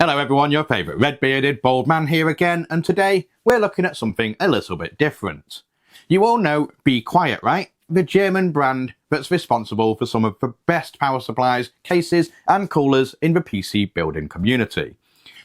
Hello everyone, your favourite red-bearded bald man here again, and today we're looking at something a little bit different. You all know Be Quiet, right? The German brand that's responsible for some of the best power supplies, cases and coolers in the PC building community.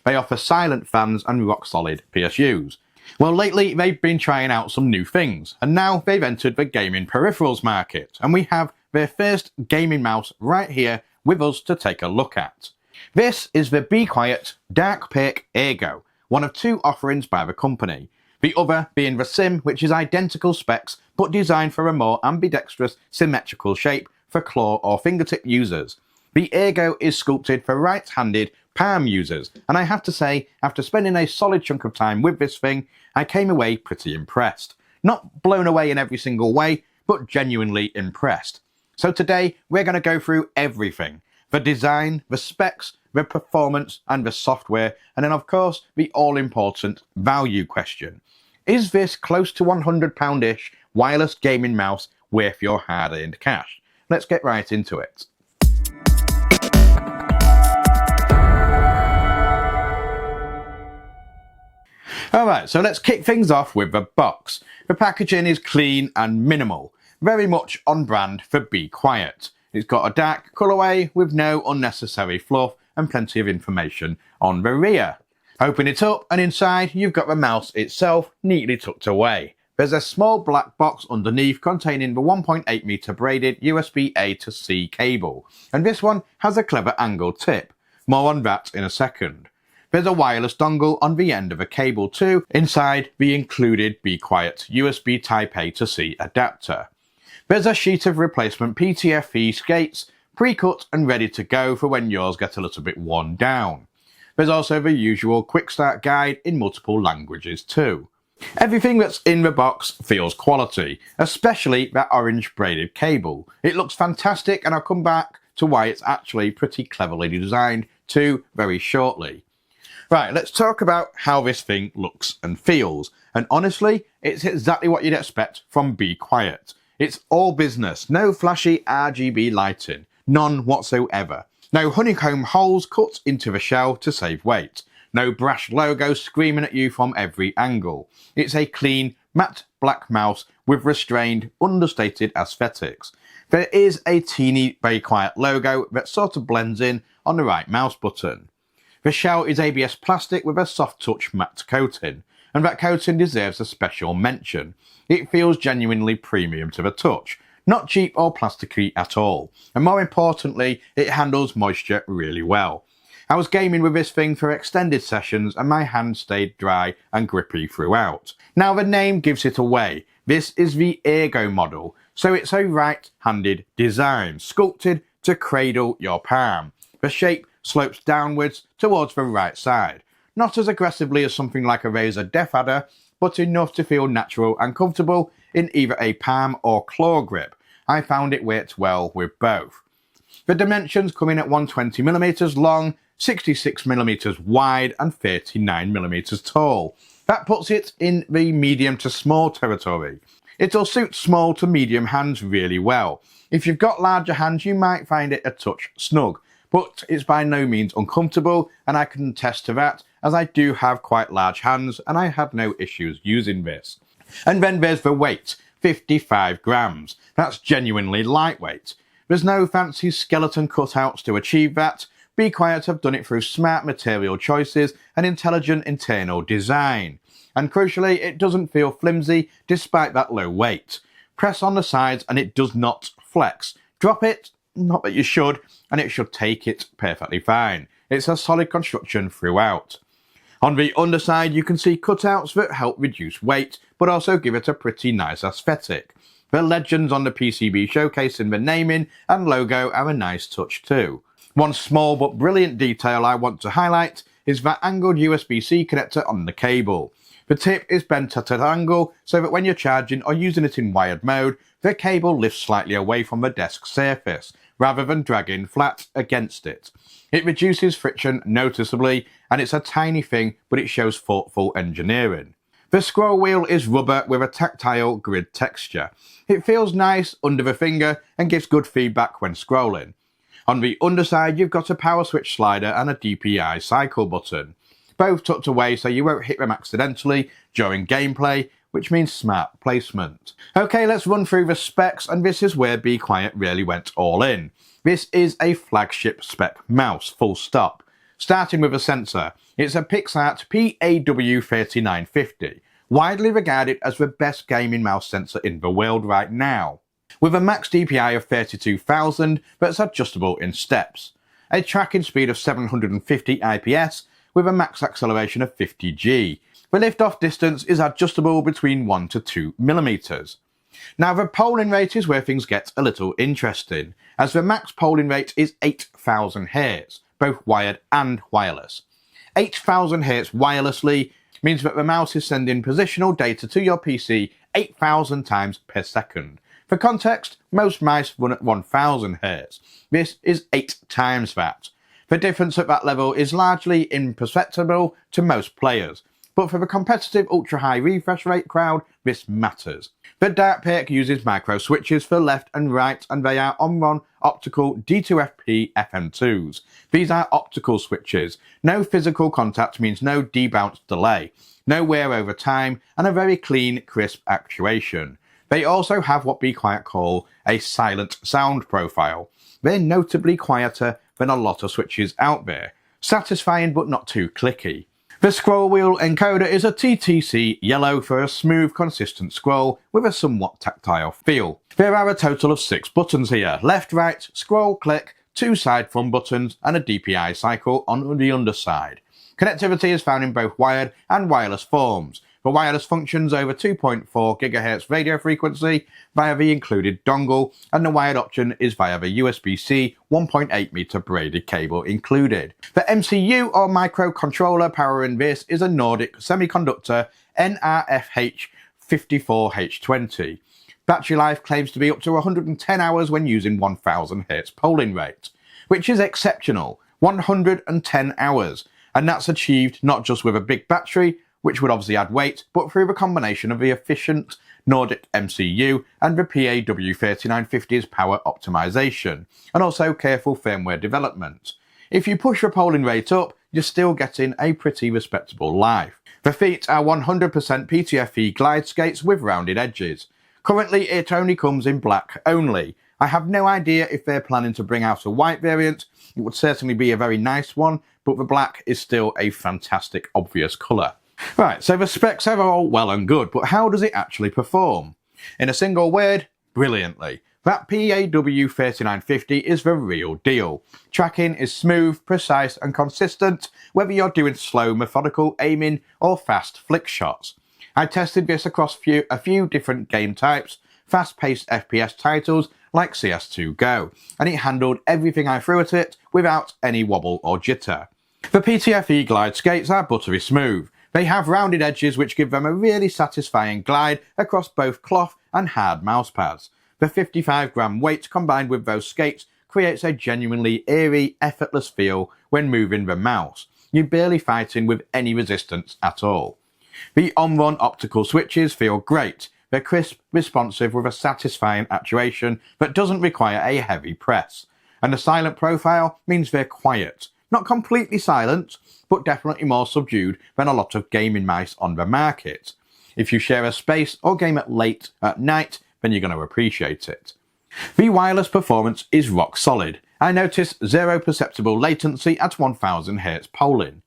They offer silent fans and rock-solid PSUs. Well, lately they've been trying out some new things, and now they've entered the gaming peripherals market, and we have their first gaming mouse right here with us to take a look at. This is the Be Quiet Dark Perk Ergo, one of two offerings by the company. The other being the Sim, which is identical specs but designed for a more ambidextrous, symmetrical shape for claw or fingertip users. The Ergo is sculpted for right-handed palm users, and I have to say, after spending a solid chunk of time with this thing, I came away pretty impressed. Not blown away in every single way, but genuinely impressed. So today, we're going to go through everything. The design, the specs, the performance and the software, and then of course the all-important value question. Is this close to £100-ish wireless gaming mouse worth your hard-earned cash? Let's get right into it. Alright, so let's kick things off with the box. The packaging is clean and minimal, very much on brand for Be Quiet. It's got a dark colourway with no unnecessary fluff and plenty of information on the rear. Open it up and inside you've got the mouse itself neatly tucked away. There's a small black box underneath containing the 1.8 meter braided USB A to C cable, and this one has a clever angled tip. More on that in a second. There's a wireless dongle on the end of a cable too, inside the included Be Quiet USB Type A to C adapter. There's a sheet of replacement PTFE skates, pre-cut and ready to go for when yours get a little bit worn down. There's also the usual quick start guide in multiple languages too. Everything that's in the box feels quality, especially that orange braided cable. It looks fantastic, and I'll come back to why it's actually pretty cleverly designed too very shortly. Right, let's talk about how this thing looks and feels, and honestly, it's exactly what you'd expect from Be Quiet. It's all business, no flashy RGB lighting, none whatsoever. No honeycomb holes cut into the shell to save weight. No brash logo screaming at you from every angle. It's a clean, matte black mouse with restrained, understated aesthetics. There is a teeny Be Quiet logo that sort of blends in on the right mouse button. The shell is ABS plastic with a soft touch matte coating, and that coating deserves a special mention. It feels genuinely premium to the touch, not cheap or plasticky at all, and more importantly, it handles moisture really well. I was gaming with this thing for extended sessions and my hands stayed dry and grippy throughout. Now the name gives it away. This is the Ergo model, so it's a right-handed design, sculpted to cradle your palm. The shape slopes downwards towards the right side, not as aggressively as something like a Razer Death Adder, but enough to feel natural and comfortable in either a palm or claw grip. I found it worked well with both. The dimensions come in at 120mm long, 66mm wide and 39mm tall. That puts it in the medium to small territory. It'll suit small to medium hands really well. If you've got larger hands you might find it a touch snug, but it's by no means uncomfortable, and I can attest to that as I do have quite large hands and I had no issues using this. And then there's the weight, 55 grams. That's genuinely lightweight. There's no fancy skeleton cutouts to achieve that. Be Quiet have done it through smart material choices and intelligent internal design. And crucially, it doesn't feel flimsy despite that low weight. Press on the sides and it does not flex. Drop it, not that you should, and it should take it perfectly fine. It's a solid construction throughout. On the underside you can see cutouts that help reduce weight, but also give it a pretty nice aesthetic. The legends on the PCB showcasing the naming and logo are a nice touch too. One small but brilliant detail I want to highlight is that angled USB-C connector on the cable. The tip is bent at an angle so that when you're charging or using it in wired mode, the cable lifts slightly away from the desk surface, rather than dragging flat against it. It reduces friction noticeably, and it's a tiny thing, but it shows thoughtful engineering. The scroll wheel is rubber with a tactile grid texture. It feels nice under the finger and gives good feedback when scrolling. On the underside, you've got a power switch slider and a DPI cycle button, both tucked away so you won't hit them accidentally during gameplay, which means smart placement. Okay, let's run through the specs, and this is where Be Quiet really went all in. This is a flagship spec mouse, full stop. Starting with a sensor, it's a PixArt PAW3950, widely regarded as the best gaming mouse sensor in the world right now, with a max DPI of 32,000 that's adjustable in steps, a tracking speed of 750 IPS with a max acceleration of 50 G. The lift-off distance is adjustable between 1 to 2 millimeters. Now the polling rate is where things get a little interesting, as the max polling rate is 8,000 Hz, both wired and wireless. 8,000 Hz wirelessly means that the mouse is sending positional data to your PC 8,000 times per second. For context, most mice run at 1,000 Hz. This is 8 times that. The difference at that level is largely imperceptible to most players, but for the competitive ultra-high refresh rate crowd, this matters. The Dark Perk uses micro switches for left and right, and they are Omron Optical D2FP FM2s. These are optical switches. No physical contact means no debounce delay, no wear over time, and a very clean, crisp actuation. They also have what Be Quiet call a silent sound profile. They're notably quieter than a lot of switches out there. Satisfying but not too clicky. The scroll wheel encoder is a TTC yellow for a smooth, consistent scroll with a somewhat tactile feel. There are a total of 6 buttons here: left, right, scroll, click, 2 side thumb buttons, and a DPI cycle on the underside. Connectivity is found in both wired and wireless forms. The wireless functions over 2.4 GHz radio frequency via the included dongle, and the wired option is via the USB-C 1.8 meter braided cable included. The MCU or microcontroller powering this is a Nordic semiconductor nRFH54H20. Battery life claims to be up to 110 hours when using 1000 Hz polling rate, which is exceptional, 110 hours, and that's achieved not just with a big battery, which would obviously add weight, but through the combination of the efficient Nordic MCU and the PAW3950's power optimization, and also careful firmware development. If you push the polling rate up, you're still getting a pretty respectable life. The feet are 100% PTFE glide skates with rounded edges. Currently it only comes in black only. I have no idea if they're planning to bring out a white variant. It would certainly be a very nice one, but the black is still a fantastic obvious colour. Right, so the specs are all well and good, but how does it actually perform? In a single word, brilliantly. That PAW3950 is the real deal. Tracking is smooth, precise and consistent, whether you're doing slow, methodical aiming or fast flick shots. I tested this across a few different game types, fast-paced FPS titles like CS2 Go, and it handled everything I threw at it without any wobble or jitter. The PTFE glide skates are buttery smooth. They have rounded edges which give them a really satisfying glide across both cloth and hard mouse pads. The 55-gram weight combined with those skates creates a genuinely eerie, effortless feel when moving the mouse. You're barely fighting with any resistance at all. The Omron optical switches feel great. They're crisp, responsive with a satisfying actuation that doesn't require a heavy press. And the silent profile means they're quiet. Not completely silent, but definitely more subdued than a lot of gaming mice on the market. If you share a space or game it late at night, then you're going to appreciate it. The wireless performance is rock solid. I notice zero perceptible latency at 1000 Hz polling.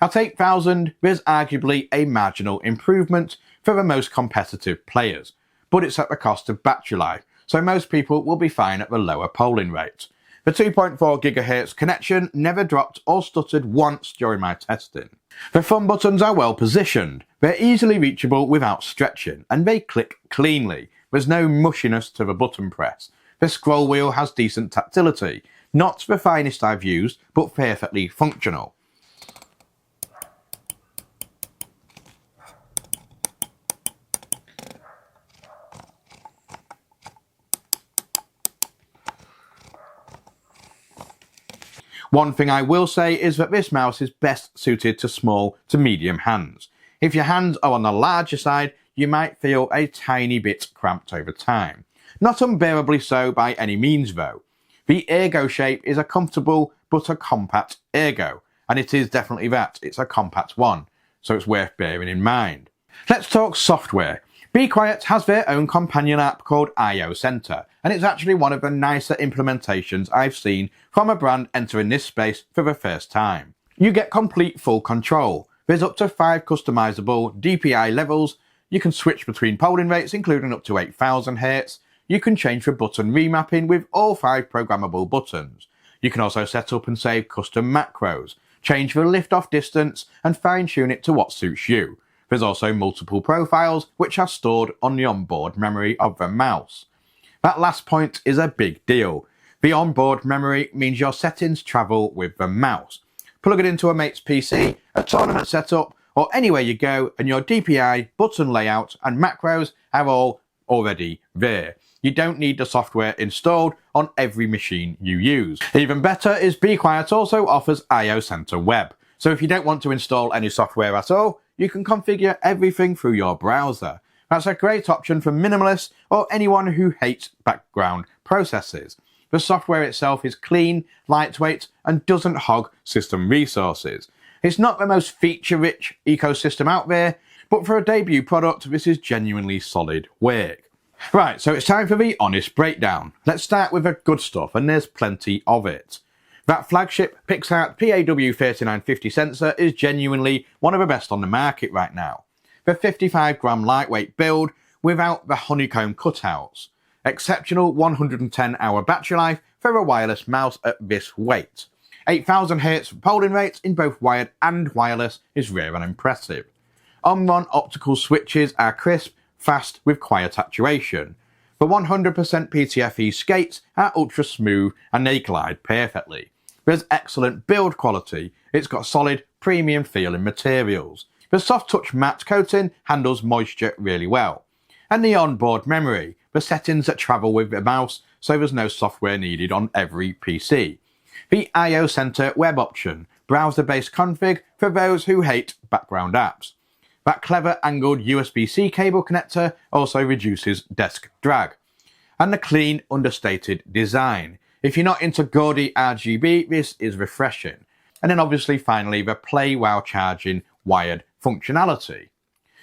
At 8000, there's arguably a marginal improvement for the most competitive players, but it's at the cost of battery life, so most people will be fine at the lower polling rate. The 2.4 GHz connection never dropped or stuttered once during my testing. The thumb buttons are well positioned, they're easily reachable without stretching, and they click cleanly. There's no mushiness to the button press. The scroll wheel has decent tactility, not the finest I've used, but perfectly functional. One thing I will say is that this mouse is best suited to small to medium hands. If your hands are on the larger side, you might feel a tiny bit cramped over time. Not unbearably so by any means though. The Ergo shape is a comfortable but a compact Ergo, and it is definitely that, it's a compact one, so it's worth bearing in mind. Let's talk software. Be Quiet has their own companion app called I/O Center, and it's actually one of the nicer implementations I've seen from a brand entering this space for the first time. You get complete full control. There's up to 5 customizable DPI levels. You can switch between polling rates, including up to 8000 Hz. You can change for button remapping with all 5 programmable buttons. You can also set up and save custom macros, change the lift-off distance, and fine-tune it to what suits you. There's also multiple profiles which are stored on the onboard memory of the mouse. That last point is a big deal. The onboard memory means your settings travel with the mouse. Plug it into a mate's PC, a tournament setup, or anywhere you go, and your DPI, button layout, and macros are all already there. You don't need the software installed on every machine you use. Even better is Be Quiet also offers I/O Center Web. So if you don't want to install any software at all, you can configure everything through your browser. That's a great option for minimalists or anyone who hates background processes. The software itself is clean, lightweight, and doesn't hog system resources. It's not the most feature-rich ecosystem out there, but for a debut product, this is genuinely solid work. Right, so it's time for the honest breakdown. Let's start with the good stuff, and there's plenty of it. That flagship PixArt PAW3950 sensor is genuinely one of the best on the market right now. The 55-gram lightweight build without the honeycomb cutouts. Exceptional 110-hour battery life for a wireless mouse at this weight. 8000 Hz polling rates in both wired and wireless is rare and impressive. Omron optical switches are crisp, fast with quiet actuation. The 100% PTFE skates are ultra smooth and they glide perfectly. There's excellent build quality, it's got solid premium feeling materials. The soft touch matte coating handles moisture really well. And the onboard memory, the settings that travel with the mouse so there's no software needed on every PC. The I/O Center web option, browser-based config for those who hate background apps. That clever angled USB-C cable connector also reduces desk drag. And the clean, understated design. If you're not into gaudy RGB, this is refreshing. And then obviously finally the play while charging wired functionality.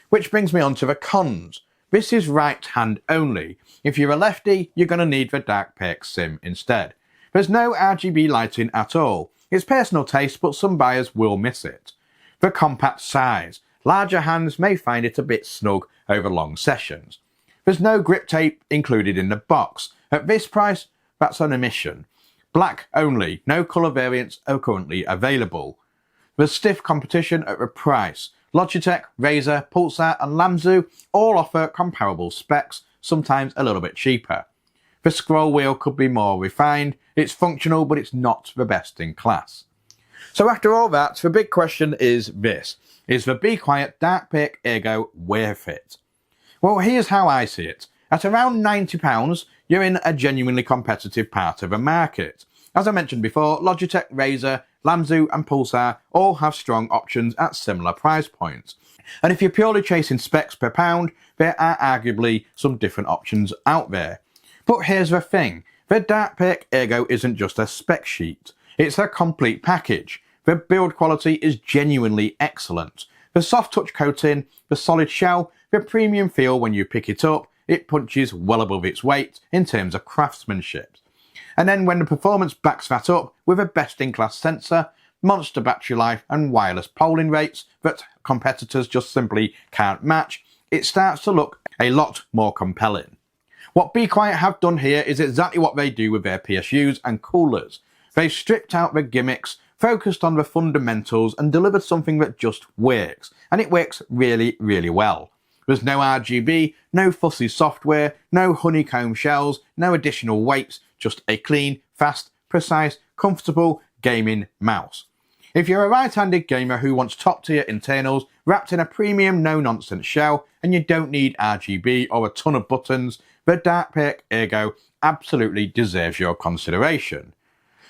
Which brings me on to the cons. This is right hand only. If you're a lefty, you're going to need the Dark Perk Sim instead. There's no RGB lighting at all. It's personal taste, but some buyers will miss it. The compact size. Larger hands may find it a bit snug over long sessions. There's no grip tape included in the box. At this price, that's an omission. Black only, no colour variants are currently available. There's stiff competition at the price. Logitech, Razer, Pulsar and Lamzu all offer comparable specs, sometimes a little bit cheaper. The scroll wheel could be more refined, it's functional but it's not the best in class. So after all that, the big question is this. Is the Be Quiet Dark Perk Ergo worth it? Well, here's how I see it. At around £90, you're in a genuinely competitive part of the market. As I mentioned before, Logitech, Razer, Lamzu and Pulsar all have strong options at similar price points. And if you're purely chasing specs per pound, there are arguably some different options out there. But here's the thing, the Dark Perk Ergo isn't just a spec sheet, it's a complete package. The build quality is genuinely excellent. The soft touch coating, the solid shell, the premium feel when you pick it up, it punches well above its weight in terms of craftsmanship. And then when the performance backs that up with a best-in-class sensor, monster battery life and wireless polling rates that competitors just simply can't match, it starts to look a lot more compelling. What Be Quiet have done here is exactly what they do with their PSUs and coolers. They've stripped out the gimmicks, focused on the fundamentals and delivered something that just works. And it works really, really well. There's no RGB, no fussy software, no honeycomb shells, no additional weights, just a clean, fast, precise, comfortable gaming mouse. If you're a right-handed gamer who wants top-tier internals wrapped in a premium no-nonsense shell and you don't need RGB or a ton of buttons, the Dark Perk Ergo absolutely deserves your consideration.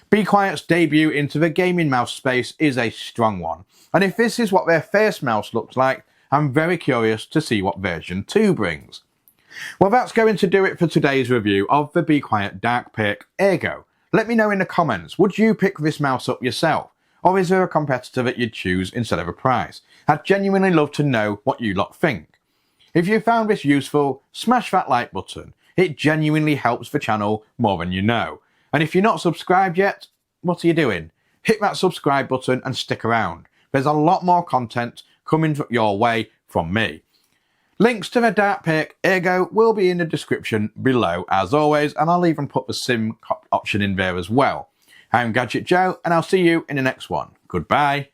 Be Quiet's debut into the gaming mouse space is a strong one, and if this is what their first mouse looks like, I'm very curious to see what version 2 brings. Well, that's going to do it for today's review of the Be Quiet Dark Perk Ergo. Let me know in the comments, would you pick this mouse up yourself? Or is there a competitor that you'd choose instead of a price? I'd genuinely love to know what you lot think. If you found this useful, smash that like button. It genuinely helps the channel more than you know. And if you're not subscribed yet, what are you doing? Hit that subscribe button and stick around. There's a lot more content coming your way from me. Links to the Dark Perk Ergo will be in the description below as always, and I'll even put the sim option in there as well. I'm Gadget Joe, and I'll see you in the next one. Goodbye.